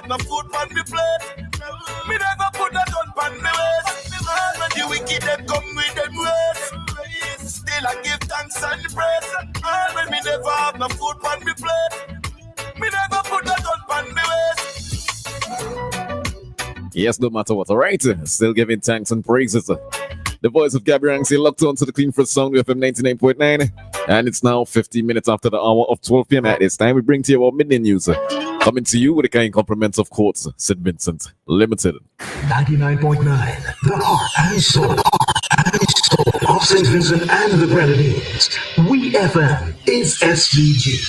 no food on me plate. Me never put a gun on me waist. When the wicked them come with them ways, still I give thanks and praise. And when me never have no food on me plate, me never put a gun on me waist. Yes, no matter what, alright? Still giving thanks and praises. The voice of Gabriel Anxie locked on to the Clean Fruit Sound FM 99.9. And it's now 15 minutes after the hour of 12 p.m. At this time, we bring to you our midday news. Coming to you with the kind compliments of Courts St. Vincent Limited. 99.9, the heart and soul of St. Vincent and the Grenadines. We FM is SVG.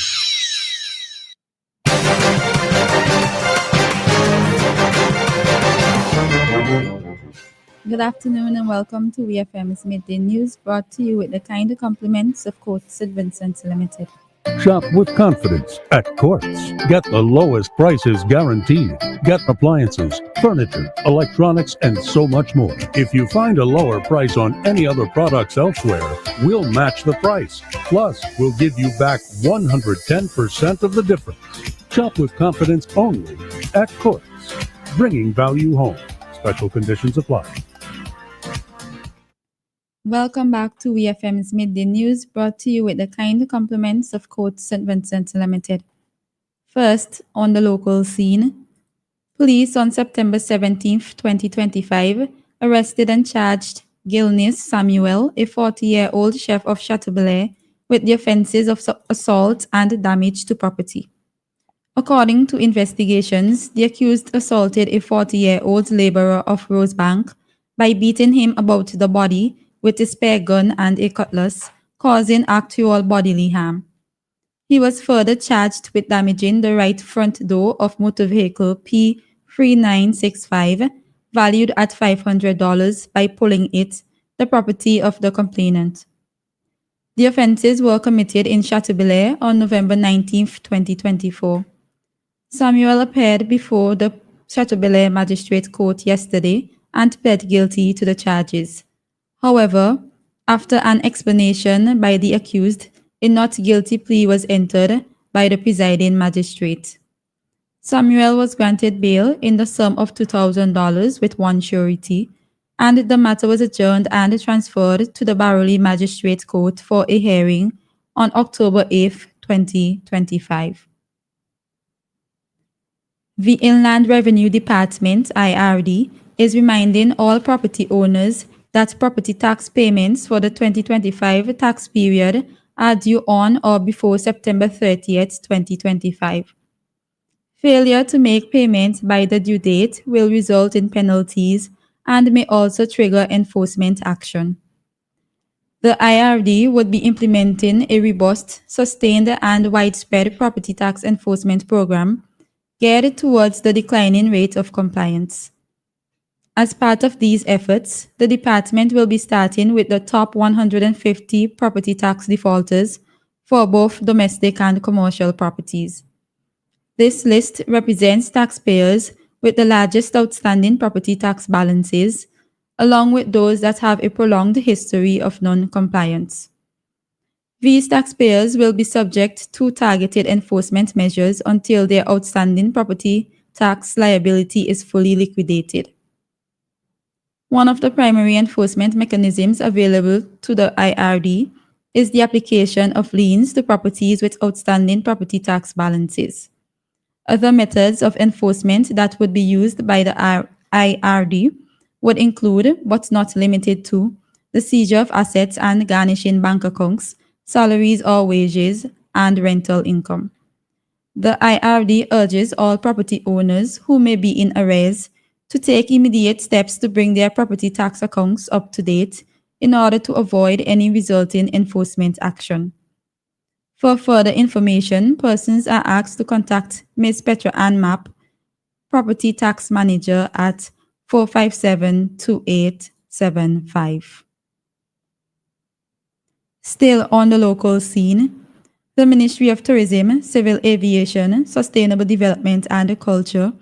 Good afternoon and welcome to WFM's Midday News, brought to you with the kind compliments of Courts St. Vincent Limited. Shop with confidence at Courts. Get the lowest prices guaranteed. Get appliances, furniture, electronics, and so much more. If you find a lower price on any other products elsewhere, we'll match the price. Plus, we'll give you back 110% of the difference. Shop with confidence only at Courts. Bringing value home. Special conditions apply. Welcome back to WFM's Midday News, brought to you with the kind compliments of Courts St. Vincent Limited. First, on the local scene, police on September 17, 2025, arrested and charged Gilnis Samuel, a 40-year-old chef of Chateaubelair, with the offenses of assault and damage to property. According to investigations, the accused assaulted a 40-year-old laborer of Rosebank by beating him about the body with a spare gun and a cutlass, causing actual bodily harm. He was further charged with damaging the right front door of motor vehicle P3965, valued at $500, by pulling it, the property of the complainant. The offences were committed in Chateaubelair on November 19, 2024. Samuel appeared before the Chateaubelair Magistrate Court yesterday and pled guilty to the charges. However, after an explanation by the accused, a not guilty plea was entered by the presiding magistrate. Samuel was granted bail in the sum of $2,000 with one surety, and the matter was adjourned and transferred to the Baroli Magistrate Court for a hearing on October 8, 2025. The Inland Revenue Department, IRD, is reminding all property owners that property tax payments for the 2025 tax period are due on or before September 30th, 2025. Failure to make payment by the due date will result in penalties and may also trigger enforcement action. The IRD would be implementing a robust, sustained, and widespread property tax enforcement program geared towards the declining rate of compliance. As part of these efforts, the department will be starting with the top 150 property tax defaulters for both domestic and commercial properties. This list represents taxpayers with the largest outstanding property tax balances, along with those that have a prolonged history of non-compliance. These taxpayers will be subject to targeted enforcement measures until their outstanding property tax liability is fully liquidated. One of the primary enforcement mechanisms available to the IRD is the application of liens to properties with outstanding property tax balances. Other methods of enforcement that would be used by the IRD would include, but not limited to, the seizure of assets and garnishing bank accounts, salaries or wages, and rental income. The IRD urges all property owners who may be in arrears to take immediate steps to bring their property tax accounts up to date in order to avoid any resulting enforcement action. For further information, persons are asked to contact Ms. Petra Ann Mapp, Property Tax Manager, at 457-2875. Still on the local scene, the Ministry of Tourism, Civil Aviation, Sustainable Development and Culture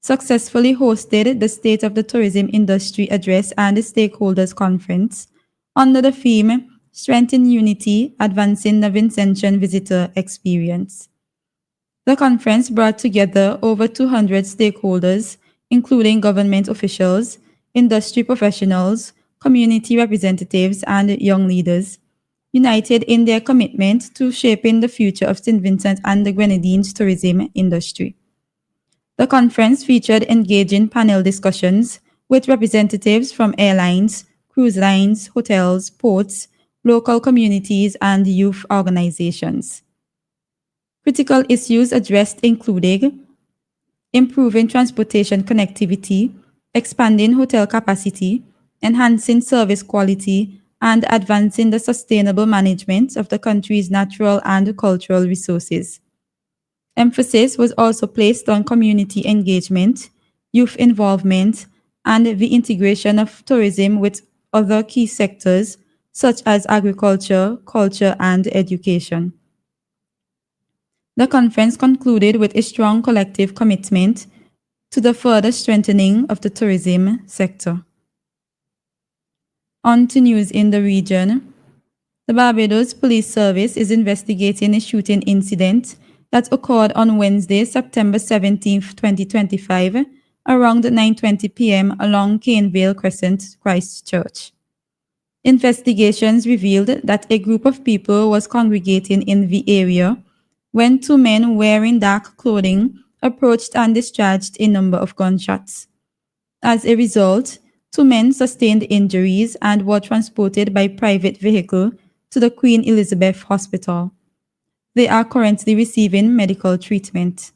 successfully hosted the State of the Tourism Industry Address and the Stakeholders Conference under the theme Strengthen Unity, Advancing the Vincentian Visitor Experience. The conference brought together over 200 stakeholders, including government officials, industry professionals, community representatives, and young leaders, united in their commitment to shaping the future of St. Vincent and the Grenadines tourism industry. The conference featured engaging panel discussions with representatives from airlines, cruise lines, hotels, ports, local communities, and youth organizations. Critical issues addressed included improving transportation connectivity, expanding hotel capacity, enhancing service quality, and advancing the sustainable management of the country's natural and cultural resources. Emphasis was also placed on community engagement, youth involvement, and the integration of tourism with other key sectors such as agriculture, culture, and education. The conference concluded with a strong collective commitment to the further strengthening of the tourism sector. On to news in the region. The Barbados Police Service is investigating a shooting incident that occurred on Wednesday, September 17, 2025, around 9:20 p.m. along Canevale Crescent, Christchurch. Investigations revealed that a group of people was congregating in the area when two men wearing dark clothing approached and discharged a number of gunshots. As a result, two men sustained injuries and were transported by private vehicle to the Queen Elizabeth Hospital. They are currently receiving medical treatment.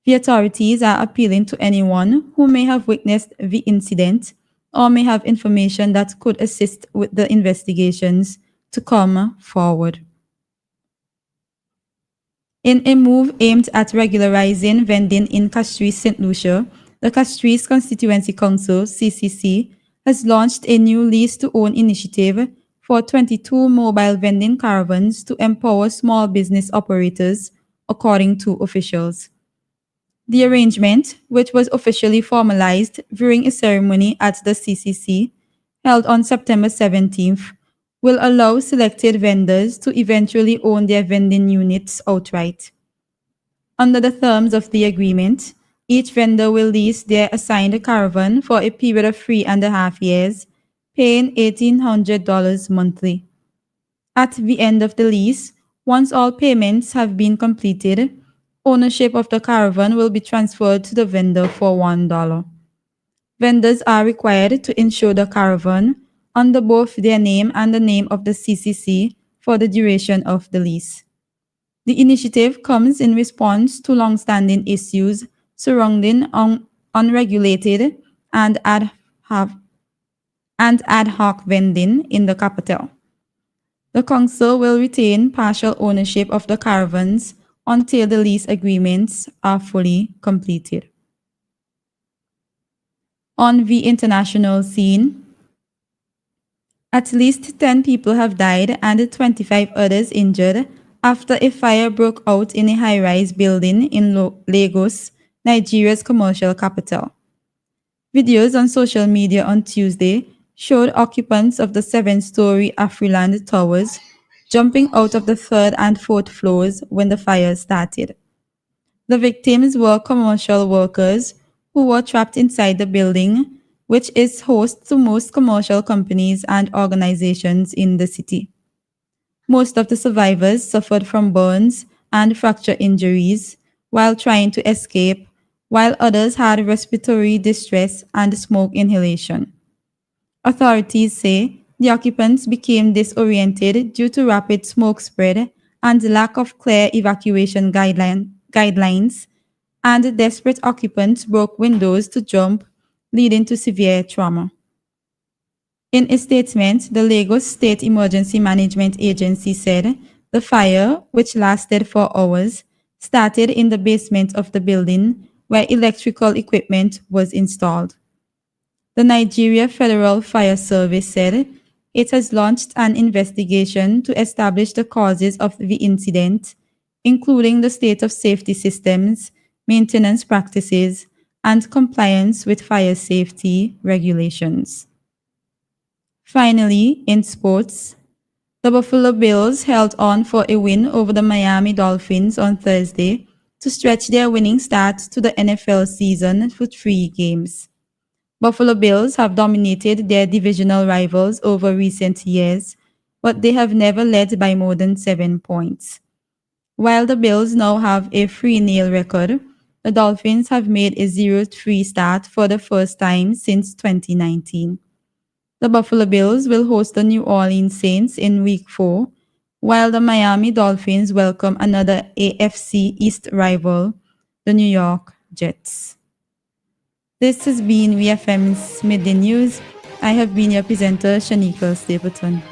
The authorities are appealing to anyone who may have witnessed the incident or may have information that could assist with the investigations to come forward. In a move aimed at regularizing vending in Castries, St. Lucia, the Castries Constituency Council, CCC, has launched a new lease-to-own initiative for 22 mobile vending caravans to empower small business operators, according to officials. The arrangement, which was officially formalized during a ceremony at the CCC, held on September 17th, will allow selected vendors to eventually own their vending units outright. Under the terms of the agreement, each vendor will lease their assigned caravan for a period of 3.5 years, paying $1,800 monthly. At the end of the lease, once all payments have been completed, ownership of the caravan will be transferred to the vendor for $1. Vendors are required to insure the caravan under both their name and the name of the CCC for the duration of the lease. The initiative comes in response to long-standing issues surrounding unregulated and ad hoc vending in the capital. The council will retain partial ownership of the caravans until the lease agreements are fully completed. On the international scene, at least 10 people have died and 25 others injured after a fire broke out in a high-rise building in Lagos, Nigeria's commercial capital. Videos on social media on Tuesday showed occupants of the 7-story Afriland towers jumping out of the 3rd and 4th floors when the fire started. The victims were commercial workers who were trapped inside the building, which is host to most commercial companies and organizations in the city. Most of the survivors suffered from burns and fracture injuries while trying to escape, while others had respiratory distress and smoke inhalation. Authorities say the occupants became disoriented due to rapid smoke spread and lack of clear evacuation guidelines, and desperate occupants broke windows to jump, leading to severe trauma. In a statement, the Lagos State Emergency Management Agency said the fire, which lasted for hours, started in the basement of the building where electrical equipment was installed. The Nigeria Federal Fire Service said it has launched an investigation to establish the causes of the incident, including the state of safety systems, maintenance practices, and compliance with fire safety regulations. Finally, in sports, the Buffalo Bills held on for a win over the Miami Dolphins on Thursday to stretch their winning start to the NFL season to 3 games. Buffalo Bills have dominated their divisional rivals over recent years, but they have never led by more than 7 points. While the Bills now have a 3-0 record, the Dolphins have made a 0-3 start for the first time since 2019. The Buffalo Bills will host the New Orleans Saints in Week 4, while the Miami Dolphins welcome another AFC East rival, the New York Jets. This has been VFM's Midday News. I have been your presenter, Shanika Stapleton.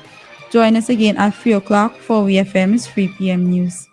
Join us again at 3 o'clock for VFM's 3 p.m. news.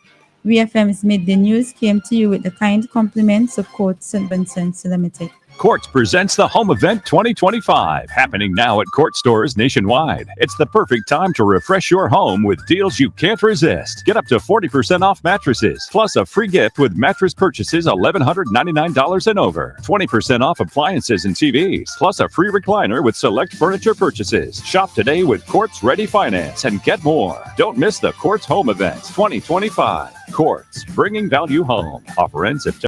VFM's Midday News came to you with the kind compliments of Court St. Vincent's Limited. Quartz presents the Home Event 2025, happening now at Quartz stores nationwide. It's the perfect time to refresh your home with deals you can't resist. Get up to 40% off mattresses, plus a free gift with mattress purchases $1,199 and over. 20% off appliances and TVs, plus a free recliner with select furniture purchases. Shop today with Quartz Ready Finance and get more. Don't miss the Quartz Home Event 2025. Quartz, bringing value home. Offer ends September.